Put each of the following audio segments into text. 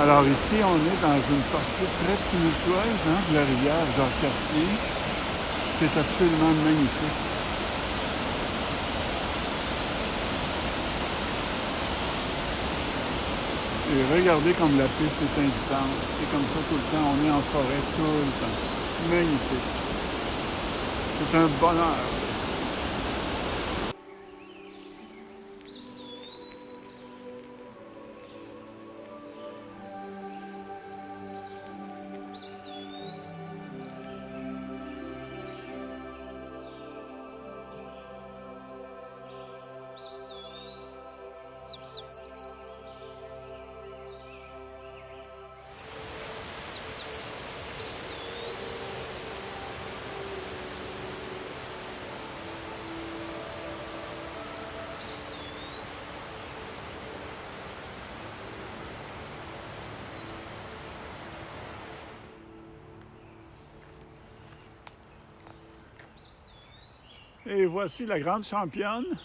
Alors ici, on est dans une partie très tumultueuse de la rivière Jacques-Cartier. C'est absolument magnifique. Et regardez comme la piste est invitante. C'est comme ça tout le temps. On est en forêt tout le temps. Magnifique. C'est un bonheur. Et voici la grande championne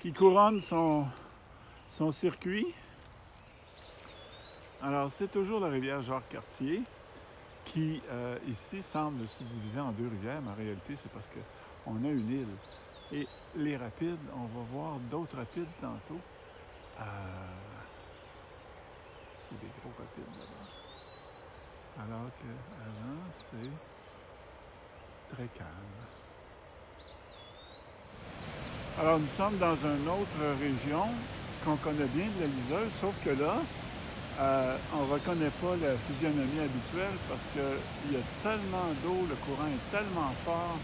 qui couronne son circuit. Alors, c'est toujours la rivière Jacques-Cartier qui, ici, semble se diviser en deux rivières, mais en réalité, c'est parce qu'on a une île. Et les rapides, on va voir d'autres rapides tantôt. C'est des gros rapides là-bas. Alors qu'avant, c'est très calme. Alors, nous sommes dans une autre région qu'on connaît bien de la Liseuse, sauf que là, on ne reconnaît pas la physionomie habituelle parce qu'il y a tellement d'eau, le courant est tellement fort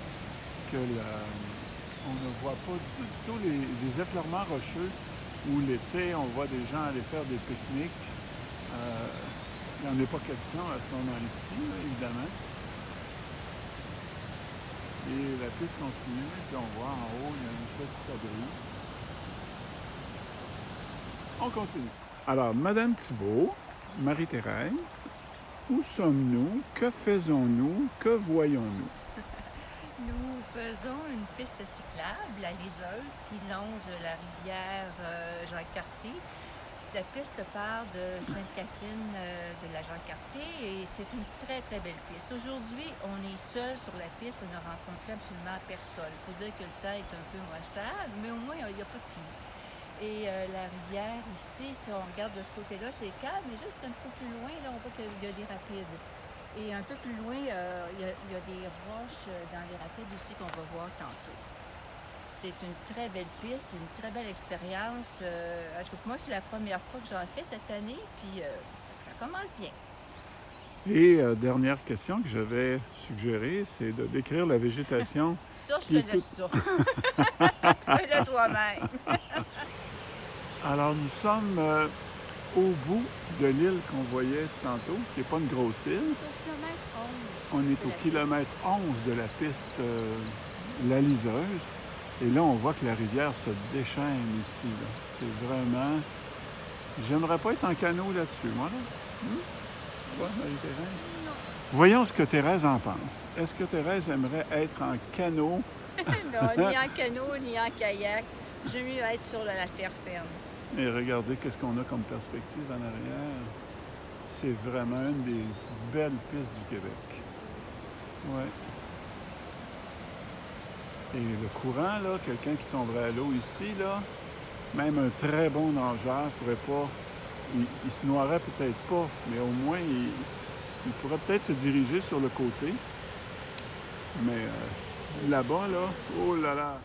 que on ne voit pas du tout les effleurements rocheux où l'été, on voit des gens aller faire des pique-niques. Il n'en est pas question à ce moment-ci, évidemment. Et la piste continue, puis on voit en haut, il y a une petite abri. On continue. Alors, Madame Thibault, Marie-Thérèse, où sommes-nous? Que faisons-nous? Que voyons-nous? Nous faisons une piste cyclable, la Liseuse, qui longe la rivière Jacques-Cartier. La piste part de Sainte-Catherine de la Jacques-Cartier et c'est une très très belle piste. Aujourd'hui, on est seul sur la piste, on n'a rencontré absolument personne. Il faut dire que le temps est un peu maussade, mais au moins il n'y a pas de pluie. Et la rivière ici, si on regarde de ce côté-là, c'est calme, mais juste un peu plus loin, là, on voit qu'il y a des rapides. Et un peu plus loin, il y a des roches dans les rapides aussi qu'on va voir tantôt. C'est une très belle piste, une très belle expérience. En tout cas, moi, c'est la première fois que j'en fais cette année, puis ça commence bien. Et dernière question que je vais suggérer, c'est de décrire la végétation. Ça, je te laisse ça. Fais-le toi-même. Alors, nous sommes au bout de l'île qu'on voyait tantôt, qui n'est pas une grosse île. On est au kilomètre 11 de la piste La Liseuse. Et là, on voit que la rivière se déchaîne ici. Là. C'est vraiment... J'aimerais pas être en canot là-dessus, moi. Là. Ouais, Marie-Thérèse? Voyons ce que Thérèse en pense. Est-ce que Thérèse aimerait être en canot? Non, ni en canot, ni en kayak. J'aime mieux être sur la terre ferme. Et regardez qu'est-ce qu'on a comme perspective en arrière. C'est vraiment une des belles pistes du Québec. Ouais. Et le courant, là, quelqu'un qui tomberait à l'eau ici, là, même un très bon nageur pourrait pas... Il se noierait peut-être pas, mais au moins, il pourrait peut-être se diriger sur le côté. Mais là-bas, là, oh là là!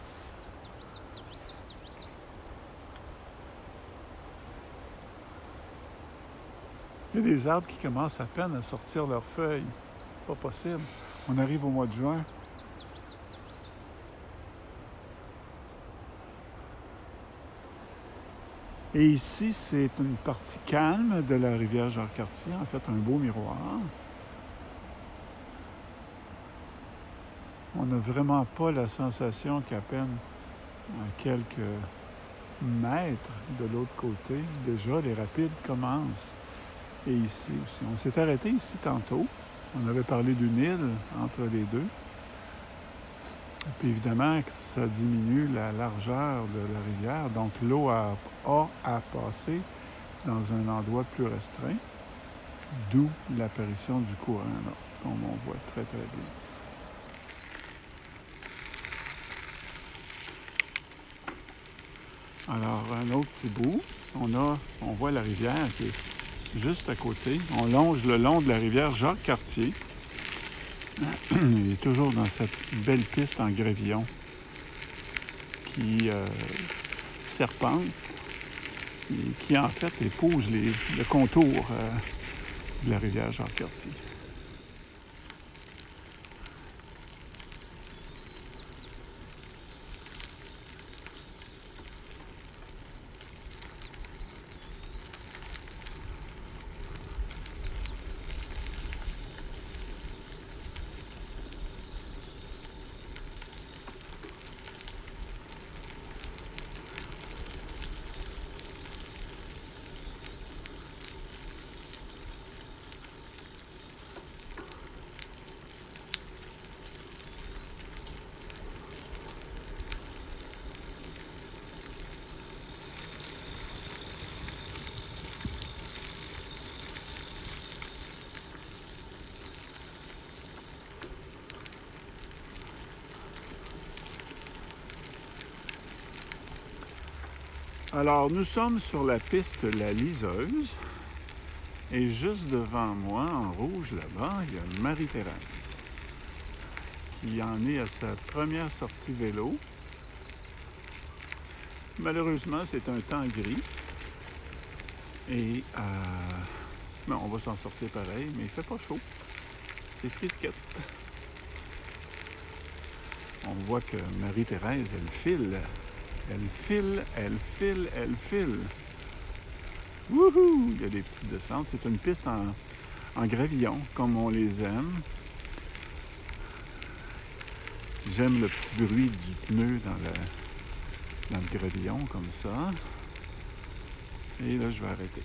Il y a des arbres qui commencent à peine à sortir leurs feuilles. Pas possible. On arrive au mois de juin. Et ici, c'est une partie calme de la rivière Jacques-Cartier, en fait, un beau miroir. On n'a vraiment pas la sensation qu'à peine à quelques mètres de l'autre côté, déjà, les rapides commencent. Et ici aussi. On s'est arrêté ici tantôt. On avait parlé d'une île entre les deux. Puis évidemment, ça diminue la largeur de la rivière, donc l'eau a à passer dans un endroit plus restreint. D'où l'apparition du courant, là, comme on voit très très bien. Alors, un autre petit bout, on voit la rivière qui est juste à côté. On longe le long de la rivière Jacques-Cartier. Il est toujours dans cette belle piste en grévillon qui serpente et qui en fait épouse le contour de la rivière Jacques-Cartier. Alors, nous sommes sur la piste La Liseuse et juste devant moi, en rouge là-bas, il y a Marie-Thérèse qui en est à sa première sortie vélo. Malheureusement, c'est un temps gris et bon, on va s'en sortir pareil, mais il fait pas chaud. C'est frisquette. On voit que Marie-Thérèse, elle file. Elle file, elle file, elle file. Wouhou! Il y a des petites descentes. C'est une piste en gravillon, comme on les aime. J'aime le petit bruit du pneu dans le gravillon, comme ça. Et là, je vais arrêter.